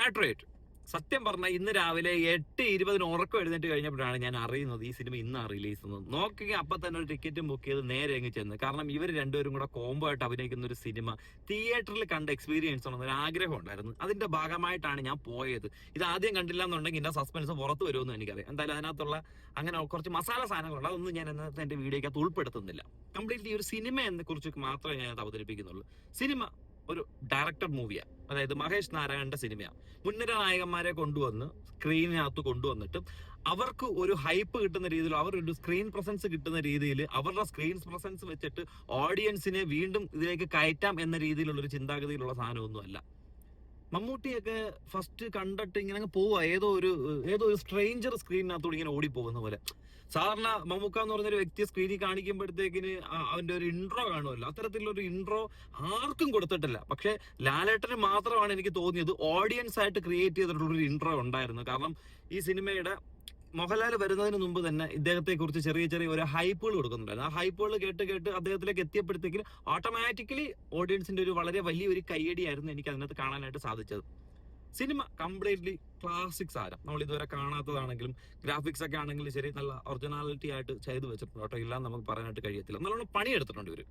Congratulate. സത്യം പറഞ്ഞാൽ ഇന്ന് രാവിലെ 8:20 ഉറക്കം എഴുന്നേറ്റ് കഴിഞ്ഞപ്പോഴാണ് ഞാൻ അറിയുന്നത് ഈ സിനിമ ഇന്നാ റിലീസ് ചെയ്യുന്നത്. നോക്കുകയും അപ്പൊ തന്നെ ഒരു ടിക്കറ്റും ബുക്ക് ചെയ്ത് നേരെ അങ്ങ് ചെന്ന്. കാരണം ഇവർ രണ്ടുപേരും കൂടെ കോംബോ ആയിട്ട് അഭിനയിക്കുന്ന ഒരു സിനിമ തിയേറ്ററിൽ കണ്ട എക്സ്പീരിയൻസ് ആണെന്നൊരു ആഗ്രഹം ഉണ്ടായിരുന്നു. അതിന്റെ ഭാഗമായിട്ടാണ് ഞാൻ പോയത്. ഇത് ആദ്യം കണ്ടില്ല എന്നുണ്ടെങ്കിൽ എന്റെ സസ്പെൻസ് പുറത്ത് വരുമെന്ന് എനിക്കറിയാം. എന്തായാലും അതിനകത്തുള്ള അങ്ങനെ കുറച്ച് മസാല സാധനങ്ങളുണ്ട്, അതൊന്നും ഞാൻ ഇന്നത്തെ എന്റെ വീഡിയോക്കകത്ത് ഉൾപ്പെടുത്തുന്നില്ല. കംപ്ലീറ്റ്ലി ഒരു സിനിമയെ കുറിച്ച് മാത്രമേ ഞാൻ അവതരിപ്പിക്കുന്നുള്ളൂ. സിനിമ ഒരു ഡയറക്ടർ മൂവിയാണ്, അതായത് മഹേഷ് നാരായണന്റെ സിനിമയാണ്. മുൻനിര നായകന്മാരെ കൊണ്ടുവന്ന് സ്ക്രീനിനകത്ത് കൊണ്ടുവന്നിട്ട് അവർക്ക് ഒരു ഹൈപ്പ് കിട്ടുന്ന രീതിയിൽ, അവരൊരു സ്ക്രീൻ പ്രസൻസ് കിട്ടുന്ന രീതിയിൽ, അവരുടെ സ്ക്രീൻ പ്രസൻസ് വെച്ചിട്ട് ഓഡിയൻസിനെ വീണ്ടും ഇതിലേക്ക് കയറ്റാം എന്ന രീതിയിലുള്ള ഒരു ചിന്താഗതിയിലുള്ള സാധനമൊന്നുമല്ല. മമ്മൂട്ടിയൊക്കെ ഫസ്റ്റ് കണ്ടിട്ട് ഇങ്ങനെ പോവുക, ഏതോ ഒരു സ്ട്രേഞ്ചർ സ്ക്രീനിനകത്തോട് ഇങ്ങനെ ഓടിപ്പോകുന്ന പോലെ. സാധാരണ മമ്മൂക്ക എന്ന് പറഞ്ഞൊരു വ്യക്തിയെ സ്ക്രീനിൽ കാണിക്കുമ്പോഴത്തേക്കിന് അവന്റെ ഒരു ഇൻട്രോ കാണുമല്ലോ, അത്തരത്തിലുള്ള ഒരു ഇൻട്രോ ആർക്കും കൊടുത്തിട്ടില്ല. പക്ഷെ ലാലേട്ടന് മാത്രമാണ് എനിക്ക് തോന്നിയത് ഓഡിയൻസ് ആയിട്ട് ക്രിയേറ്റ് ചെയ്തിട്ടുള്ള ഒരു ഇൻട്രോ ഉണ്ടായിരുന്നു. കാരണം ഈ സിനിമയുടെ മോഹൻലാൽ വരുന്നതിന് മുമ്പ് തന്നെ ഇദ്ദേഹത്തെ കുറിച്ച് ചെറിയ ചെറിയ ഒരു ഹൈപ്പുകൾ കൊടുക്കുന്നുണ്ടായിരുന്നു. ആ ഹൈപ്പുകൾ കേട്ട് അദ്ദേഹത്തിലേക്ക് എത്തിയപ്പോഴത്തേക്കും ഓട്ടോമാറ്റിക്കലി ഓഡിയൻസിന്റെ ഒരു വളരെ വലിയൊരു കയ്യടിയായിരുന്നു എനിക്ക് അതിനകത്ത് കാണാനായിട്ട് സാധിച്ചത്. സിനിമ കംപ്ലീറ്റ്ലി ക്ലാസിക് സാരം, നമ്മൾ ഇതുവരെ കാണാത്തതാണെങ്കിലും ഗ്രാഫിക്സ് ഒക്കെ ആണെങ്കിലും ശരി, നല്ല ഒറിജിനാലിറ്റി ആയിട്ട് ചെയ്തു വെച്ചിട്ടുണ്ട് കേട്ടോ. ഇല്ലാന്ന് നമുക്ക് പറയാനായിട്ട് കഴിയത്തില്ല. നല്ലോണം പണിയെടുത്തിട്ടുണ്ട് ഇവര്,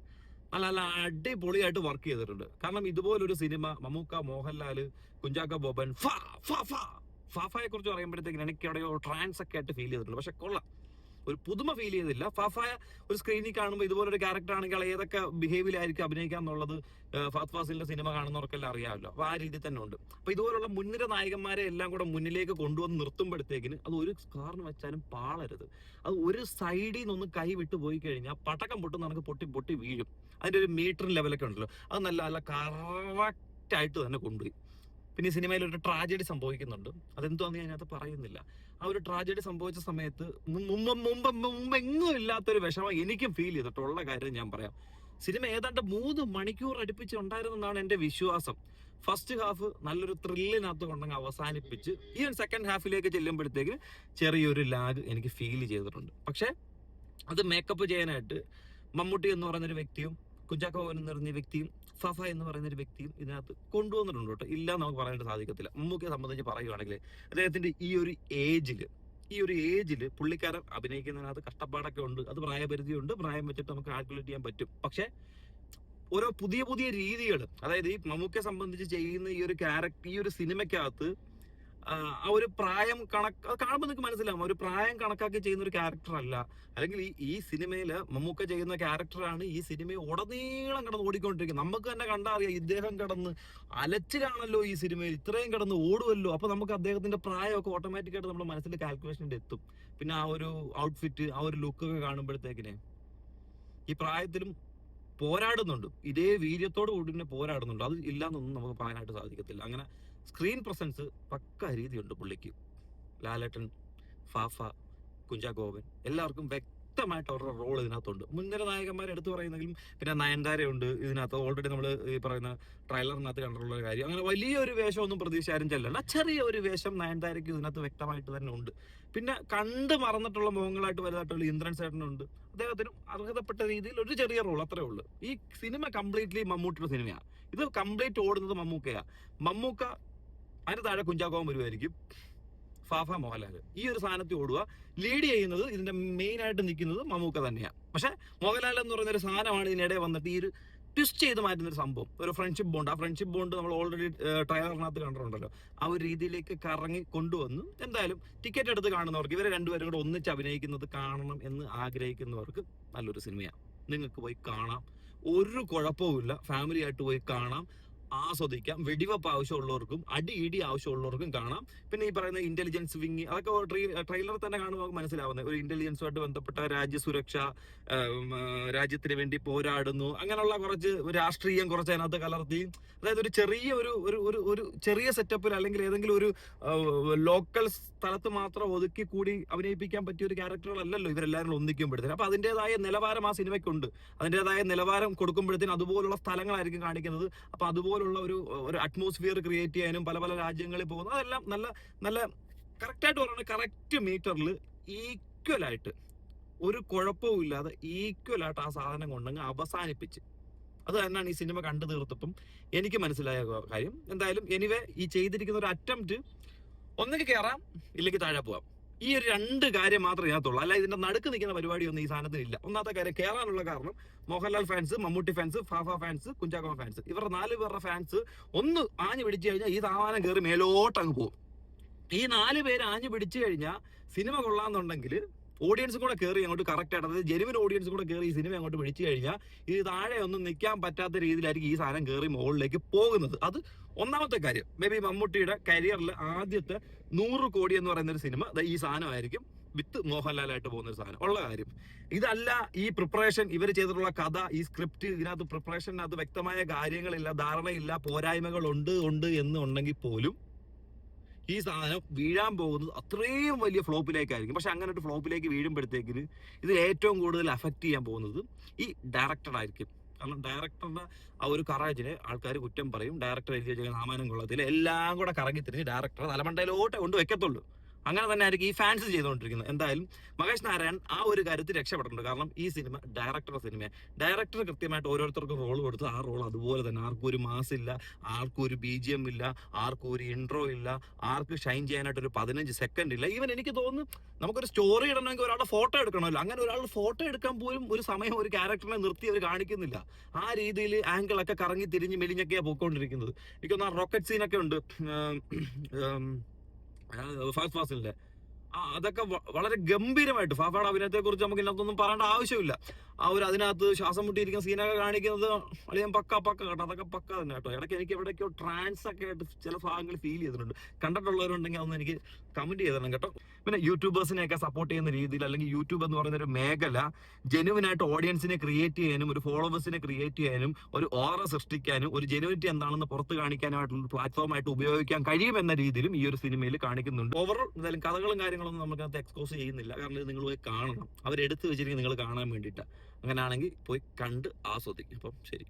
നല്ല നല്ല അടിപൊളിയായിട്ട് വർക്ക് ചെയ്തിട്ടുണ്ട്. കാരണം ഇതുപോലൊരു സിനിമ മമ്മൂക്ക, മോഹൻലാല്, കുഞ്ചാക്കോ ബോബൻ, ഫാഫയെ കുറിച്ച് പറയുമ്പോഴത്തേക്കും എനിക്ക് എവിടെയോ ട്രാൻസ് ഒക്കെ ആയിട്ട് ഫീൽ ചെയ്തിട്ടുണ്ട്. പക്ഷെ കൊള്ളാം, ഒരു പുതുമ ഫീൽ ചെയ്തില്ല. ഫാഫയ ഒരു സ്ക്രീനിൽ കാണുമ്പോൾ ഇതുപോലൊരു ക്യാരക്ടർ ആണെങ്കിൽ ഏതൊക്കെ ബിഹേവിയറായിരിക്കും അഭിനയിക്കാം എന്നുള്ളത് ഫഹദ് ഫാസിലിന്റെ സിനിമ കാണുന്നവർക്കെല്ലാം അറിയാമല്ലോ. അപ്പൊ ആ രീതിയിൽ തന്നെ ഉണ്ട്. അപ്പൊ ഇതുപോലുള്ള മുൻനിര നായകന്മാരെ എല്ലാം കൂടെ മുന്നിലേക്ക് കൊണ്ടുവന്ന് നിർത്തുമ്പോഴത്തേക്കിന് അത് ഒരു കാരണം വെച്ചാലും പാളരുത്. അത് ഒരു സൈഡിൽ നിന്നൊന്ന് കൈ വിട്ടു പോയി കഴിഞ്ഞാൽ പടക്കം പൊട്ടുന്ന നമുക്ക് പൊട്ടി വീഴും. അതിന്റെ ഒരു മീറ്റർ ലെവലൊക്കെ ഉണ്ടല്ലോ, അത് നല്ല നല്ല കറക്റ്റ് ആയിട്ട് തന്നെ കൊണ്ടുപോയി. പിന്നെ ഈ സിനിമയിൽ ഒരു ട്രാജഡി സംഭവിക്കുന്നുണ്ട്, അതെന്തോന്ന് ഞാൻ അതിനകത്ത് പറയുന്നില്ല. ആ ഒരു ട്രാജഡി സംഭവിച്ച സമയത്ത് മുമ്പെങ്ങും ഇല്ലാത്തൊരു വിഷമം എനിക്കും ഫീൽ ചെയ്തിട്ടുള്ള കാര്യം ഞാൻ പറയാം. സിനിമ ഏതാണ്ട് 3 മണിക്കൂർ അടുപ്പിച്ച് ഉണ്ടായിരുന്നെന്നാണ് എന്റെ വിശ്വാസം. ഫസ്റ്റ് ഹാഫ് നല്ലൊരു ത്രില്ലിനകത്ത് കൊണ്ടങ്ങ് അവസാനിപ്പിച്ച് ഈവൻ സെക്കൻഡ് ഹാഫിലേക്ക് ചെല്ലുമ്പോഴത്തേക്ക് ചെറിയൊരു ലാഗ് എനിക്ക് ഫീൽ ചെയ്തിട്ടുണ്ട്. പക്ഷെ അത് മേക്കപ്പ് ചെയ്യാനായിട്ട് മമ്മൂട്ടി എന്ന് പറയുന്നൊരു വ്യക്തിയും കുഞ്ചാക്കോ എന്ന് പറയുന്ന വ്യക്തിയും ഫഫ എന്ന് പറയുന്ന ഒരു വ്യക്തിയും ഇതിനകത്ത് കൊണ്ടുവന്നിട്ടുണ്ട് കേട്ടോ. ഇല്ല നമുക്ക് പറയാനായിട്ട് സാധിക്കത്തില്ല. മമ്മൂക്കയെ സംബന്ധിച്ച് പറയുവാണെങ്കിൽ അദ്ദേഹത്തിന്റെ ഈ ഒരു ഏജില് പുള്ളിക്കാരൻ അഭിനയിക്കുന്നതിനകത്ത് കഷ്ടപ്പാടൊക്കെ ഉണ്ട്. അത് പ്രായപരിധിയുണ്ട്, പ്രായം വെച്ചിട്ട് നമുക്ക് കാൽക്കുലേറ്റ് ചെയ്യാൻ പറ്റും. പക്ഷെ ഓരോ പുതിയ രീതികൾ, അതായത് ഈ മമ്മൂക്കയെ സംബന്ധിച്ച് ചെയ്യുന്ന ഈ ഒരു സിനിമയ്ക്കകത്ത് ആ ഒരു പ്രായം കാണുമ്പോൾ നിങ്ങൾക്ക് മനസ്സിലാവും, ഒരു പ്രായം കണക്കാക്കി ചെയ്യുന്ന ഒരു ക്യാരക്ടർ അല്ല. അല്ലെങ്കിൽ ഈ സിനിമയില് മമ്മൂക്ക ചെയ്യുന്ന ക്യാരക്ടറാണ് ഈ സിനിമയെ ഉടനീളം കിടന്ന് ഓടിക്കൊണ്ടിരിക്കുന്നത്. നമുക്ക് തന്നെ കണ്ടാൽ അറിയാം, ഇദ്ദേഹം കിടന്ന് അലച്ചിലാണല്ലോ ഈ സിനിമയിൽ, ഇത്രയും കിടന്ന് ഓടുമല്ലോ. അപ്പൊ നമുക്ക് അദ്ദേഹത്തിന്റെ പ്രായമൊക്കെ ഓട്ടോമാറ്റിക്കായിട്ട് നമ്മുടെ മനസ്സിൽ കാൽക്കുലേഷനിൽ എത്തും. പിന്നെ ആ ഒരു ഔട്ട്ഫിറ്റ്, ആ ഒരു ലുക്കൊക്കെ കാണുമ്പോഴത്തേക്കിനെ ഈ പ്രായത്തിലും പോരാടുന്നുണ്ട്, ഇതേ വീര്യത്തോട് കൂടി തന്നെ പോരാടുന്നുണ്ട്. അത് ഇല്ലാന്നൊന്നും നമുക്ക് പറയാനായിട്ട് സാധിക്കത്തില്ല. അങ്ങനെ സ്ക്രീൻ പ്രസൻസ് പക്ക രീതിയുണ്ട് പുള്ളിക്ക്. ലാലേട്ടൻ, ഫാഫ, കുഞ്ചാക്കോവൻ എല്ലാവർക്കും വ്യക്തമായിട്ട് അവരുടെ റോൾ ഇതിനകത്തുണ്ട്. മുൻനിര നായകന്മാരെ എടുത്തു പറയുന്നെങ്കിലും പിന്നെ നയൻതാരയുണ്ട് ഇതിനകത്ത്. ഓൾറെഡി നമ്മൾ ഈ പറയുന്ന ട്രെയിലറിനകത്ത് കണ്ടിട്ടുള്ള കാര്യം. അങ്ങനെ വലിയൊരു വേഷമൊന്നും പ്രതീക്ഷ ആരും ചെല്ലണ്ട, ചെറിയ ഒരു വേഷം നയൻതാരയ്ക്ക് ഇതിനകത്ത് വ്യക്തമായിട്ട് തന്നെ ഉണ്ട്. പിന്നെ കണ്ട് മറന്നിട്ടുള്ള മുഖങ്ങളായിട്ട് വലുതായിട്ടുള്ള ഇന്ദ്രൻ ചേട്ടനുണ്ട്. അദ്ദേഹത്തിനും അർഹതപ്പെട്ട രീതിയിൽ ഒരു ചെറിയ റോൾ, അത്രേ ഉള്ളൂ. ഈ സിനിമ കംപ്ലീറ്റ്ലി മമ്മൂട്ടിയുടെ സിനിമയാണ്. ഇത് കംപ്ലീറ്റ് ഓടുന്നത് മമ്മൂക്ക, അതിന് താഴെ കുഞ്ചാക്കോവൻ വരുമായിരിക്കും, ഫാഫ, മോഹൻലാൽ ഈ ഒരു സാധനത്തിൽ ഓടുക. ലീഡ് ചെയ്യുന്നത്, ഇതിന്റെ മെയിൻ ആയിട്ട് നിൽക്കുന്നത് മമ്മൂക്ക തന്നെയാണ്. പക്ഷെ മോഹൻലാൽ എന്ന് പറയുന്ന ഒരു സാധനമാണ് ഇതിനിടെ വന്നിട്ട് ഈ ഒരു ട്വിസ്റ്റ് ചെയ്ത് മാറ്റുന്ന ഒരു സംഭവം, ഒരു ഫ്രണ്ട്ഷിപ്പ് ബോണ്ട്. ആ ഫ്രണ്ട്ഷിപ്പ് ബോണ്ട് നമ്മൾ ഓൾറെഡി ട്രയലിനകത്ത് കണ്ടിട്ടുണ്ടല്ലോ. ആ ഒരു രീതിയിലേക്ക് കറങ്ങി കൊണ്ടുവന്നു. എന്തായാലും ടിക്കറ്റ് എടുത്ത് കാണുന്നവർക്ക്, ഇവരെ രണ്ടുപേരും കൂടെ ഒന്നിച്ച് അഭിനയിക്കുന്നത് കാണണം എന്ന് ആഗ്രഹിക്കുന്നവർക്ക് നല്ലൊരു സിനിമയാണ്. നിങ്ങൾക്ക് പോയി കാണാം, ഒരു കുഴപ്പവുമില്ല. ഫാമിലി ആയിട്ട് പോയി കാണാം, ആസ്വദിക്കാം. വെടിവെപ്പ് ആവശ്യമുള്ളവർക്കും ഇടി ആവശ്യമുള്ളവർക്കും കാണാം. പിന്നെ ഈ പറയുന്ന ഇന്റലിജൻസ് വിങ്, അതൊക്കെ ട്രെയിലർ തന്നെ കാണുമ്പോൾ മനസ്സിലാവുന്നത്. ഒരു ഇന്റലിജൻസുമായിട്ട് ബന്ധപ്പെട്ട രാജ്യസുരക്ഷ, രാജ്യത്തിന് വേണ്ടി പോരാടുന്നു, അങ്ങനെയുള്ള കുറച്ച് രാഷ്ട്രീയം കുറച്ച് അതിനകത്ത് കലർത്തി. അതായത് ഒരു ചെറിയ സെറ്റപ്പിൽ അല്ലെങ്കിൽ ഏതെങ്കിലും ഒരു ലോക്കൽ സ്ഥലത്ത് മാത്രം ഒതുക്കി കൂടി അഭിനയിപ്പിക്കാൻ പറ്റിയ ഒരു ക്യാരക്ടറുകളല്ലല്ലോ ഇവരെല്ലാവരും ഒന്നിക്കുമ്പോഴത്തേന്. അപ്പൊ അതിൻ്റെതായ നിലവാരം ആ സിനിമയ്ക്കുണ്ട്. അതിൻ്റെതായ നിലവാരം കൊടുക്കുമ്പോഴത്തേന് അതുപോലുള്ള സ്ഥലങ്ങളായിരിക്കും കാണിക്കുന്നത്. അപ്പൊ അതുപോലുള്ള ഒരു അറ്റ്മോസ്ഫിയർ ക്രിയേറ്റ് ചെയ്യാനും പല രാജ്യങ്ങളിൽ പോകുന്നത്, അതെല്ലാം നല്ല നല്ല കറക്റ്റായിട്ട് പറയുന്നത്, കറക്റ്റ് മീറ്ററിൽ ഈക്വൽ ആയിട്ട്, ഒരു കുഴപ്പവും ഇല്ലാതെ ഈക്വൽ ആയിട്ട് ആ സാധനം കൊണ്ടങ്ങ് അവസാനിപ്പിച്ച് അത് തന്നെയാണ് ഈ സിനിമ കണ്ടു തീർത്തപ്പം എനിക്ക് മനസ്സിലായ കാര്യം. എന്തായാലും എനിവേ ഈ ചെയ്തിരിക്കുന്ന ഒരു അറ്റംപ്റ്റ് ഒന്നെങ്കിൽ കയറാം ഇല്ലെങ്കിൽ താഴെ പോവാം. ഈ ഒരു 2 കാര്യം മാത്രമേ ഇതിനകത്തുള്ളൂ. അല്ല ഇതിന്റെ നടുക്ക് നിൽക്കുന്ന പരിപാടിയൊന്നും ഈ സാധനത്തിനില്ല. ഒന്നാമത്തെ കാര്യം കയറാനുള്ള കാരണം Mohanlal fans, Mammootty fans, FaFa fans, Kunchacko fans, ഇവരുടെ 4 പേരുടെ ഫാൻസ് ഒന്ന് ആഞ്ഞു പിടിച്ചു കഴിഞ്ഞാൽ ഈ സാമാനം കയറി മേലോട്ട് അങ്ങ് പോകും. ഈ 4 പേര് ആഞ്ഞു പിടിച്ചു കഴിഞ്ഞാൽ സിനിമ കൊള്ളാന്നുണ്ടെങ്കിൽ ഓഡിയൻസും കൂടെ കയറി അങ്ങോട്ട് കറക്റ്റ് ആയിട്ട്, അതായത് ജെനുവിൻ ഓഡിയൻസും കൂടെ കയറി ഈ സിനിമ അങ്ങോട്ട് പിടിച്ചു കഴിഞ്ഞാൽ ഇത് താഴെ ഒന്നും നിൽക്കാൻ പറ്റാത്ത രീതിയിലായിരിക്കും ഈ സാധനം കയറി മുകളിലേക്ക് പോകുന്നത്. അത് ഒന്നാമത്തെ കാര്യം. മേ ബി മമ്മൂട്ടിയുടെ കരിയറിൽ ആദ്യത്തെ 100 കോടി എന്ന് പറയുന്ന ഒരു സിനിമ ഈ സാധനമായിരിക്കും, വിത്ത് മോഹൻലാലായിട്ട് പോകുന്ന ഒരു സാധനം ഉള്ള കാര്യം. ഇതല്ല ഈ പ്രിപ്പറേഷൻ, ഇവർ ചെയ്തിട്ടുള്ള കഥ, ഈ സ്ക്രിപ്റ്റ്, ഇതിനകത്ത് പ്രിപ്പറേഷനകത്ത് വ്യക്തമായ കാര്യങ്ങളില്ല, ധാരണയില്ല, പോരായ്മകൾ ഉണ്ട് എന്നുണ്ടെങ്കിൽ പോലും ഈ സാധനം വീഴാൻ പോകുന്നത് അത്രയും വലിയ ഫ്ലോപ്പിലേക്കായിരിക്കും. പക്ഷെ അങ്ങനെ ഒരു ഫ്ലോപ്പിലേക്ക് വീഴുമ്പോഴത്തേക്കിന് ഇത് ഏറ്റവും കൂടുതൽ അഫക്റ്റ് ചെയ്യാൻ പോകുന്നത് ഈ ഡയറക്ടറായിരിക്കും. കാരണം ഡയറക്ടറുടെ ആ ഒരു കറാജിനെ ആൾക്കാർ കുറ്റം പറയും. ഡയറക്ടർ എഴുതി വെച്ച നാമാനം കൊള്ളത്തില്ല, എല്ലാം കൂടെ കറങ്ങി തിരിഞ്ഞ് ഡയറക്ടറെ തലമണ്ടയിലോട്ട് കൊണ്ട് വെക്കത്തുള്ളൂ. അങ്ങനെ തന്നെ ആയിരിക്കും ഈ ഫാൻസ് ചെയ്തുകൊണ്ടിരിക്കുന്നത്. എന്തായാലും മഹേഷ് നാരായൺ ആ ഒരു കാര്യത്തിൽ രക്ഷപ്പെട്ടിട്ടുണ്ട്. കാരണം ഈ സിനിമ ഡയറക്ടറുടെ സിനിമയാണ്. ഡയറക്ടർ കൃത്യമായിട്ട് ഓരോരുത്തർക്കും റോൾ കൊടുത്ത് ആ റോൾ അതുപോലെ തന്നെ, ആർക്കും ഒരു മാസ് ഇല്ല, ആർക്കും ഒരു BGM ഇല്ല, ആർക്കും ഒരു ഇൻട്രോ ഇല്ല, ആർക്ക് ഷൈൻ ചെയ്യാനായിട്ട് ഒരു 15 സെക്കൻഡ് ഇല്ല. ഈവൻ എനിക്ക് തോന്നുന്നു നമുക്കൊരു സ്റ്റോറി ഇടണമെങ്കിൽ ഒരാളുടെ ഫോട്ടോ എടുക്കണമല്ലോ, അങ്ങനെ ഒരാളുടെ ഫോട്ടോ എടുക്കാൻ പോലും ഒരു സമയം ഒരു ക്യാരക്ടറിനെ നിർത്തി അവർ കാണിക്കുന്നില്ല. ആ രീതിയിൽ ആംഗിളൊക്കെ കറങ്ങി തിരിഞ്ഞ് മെലിഞ്ഞൊക്കെയാണ് പോയിക്കൊണ്ടിരിക്കുന്നത്. എനിക്കൊന്ന് റോക്കറ്റ് സീനൊക്കെ ഉണ്ട് ഫഹദ് ഫാസിലിന്റെ. അതൊക്കെ വളരെ ഗംഭീരമായിട്ട്, ഫാഫയുടെ അഭിനയത്തെ കുറിച്ച് നമുക്ക് ഇതിനകത്തൊന്നും പറയേണ്ട ആവശ്യമില്ല. ആ ഒരു അതിനകത്ത് ശ്വാസം മുട്ടിയിരിക്കുന്ന സീനൊക്കെ കാണിക്കുന്നത് അളിയാൻ പക്ക കേട്ടോ, അതൊക്കെ പക്ക തന്നെ കേട്ടോ. ഇടയ്ക്ക് എനിക്ക് എവിടേക്കോ ട്രാൻസ് ഒക്കെ ആയിട്ട് ചില ഭാഗങ്ങൾ ഫീൽ ചെയ്തിട്ടുണ്ട്. കണ്ടിട്ടുള്ളവരുണ്ടെങ്കിൽ അതൊന്നും എനിക്ക് കമന്റ് ചെയ്തിരണം കേട്ടോ. പിന്നെ യൂട്യൂബേഴ്സിനെയൊക്കെ സപ്പോർട്ട് ചെയ്യുന്ന രീതിയിൽ, അല്ലെങ്കിൽ യൂട്യൂബ് എന്ന് പറയുന്ന ഒരു മേഖല ജെനുവിനായിട്ട് ഓഡിയൻസിനെ ക്രിയേറ്റ് ചെയ്യാനും, ഒരു ഫോളോവേഴ്സിനെ ക്രിയേറ്റ് ചെയ്യാനും, ഒരു ഓറ സൃഷ്ടിക്കാനും, ഒരു ജെനുവിറ്റി എന്താണെന്ന് പുറത്ത് കാണിക്കാനായിട്ടുള്ള ഒരു പ്ലാറ്റ്ഫോമായിട്ട് ഉപയോഗിക്കാൻ കഴിയുമെന്ന രീതിയിലും ഈ ഒരു സിനിമയിൽ കാണിക്കുന്നുണ്ട്. ഓവറോൾ എന്തായാലും കഥകളും കാര്യങ്ങളൊന്നും നമുക്കകത്ത് എക്സ്പോസ് ചെയ്യുന്നില്ല. കാരണം ഇത് നിങ്ങൾ പോയി കാണണം, അവരെടുത്ത് വെച്ചിരിക്കുന്നത് നിങ്ങൾ കാണാൻ വേണ്ടിയിട്ടാണ്. അങ്ങനെയാണെങ്കിൽ പോയി കണ്ട് ആസ്വദിക്കും. അപ്പം ശരി.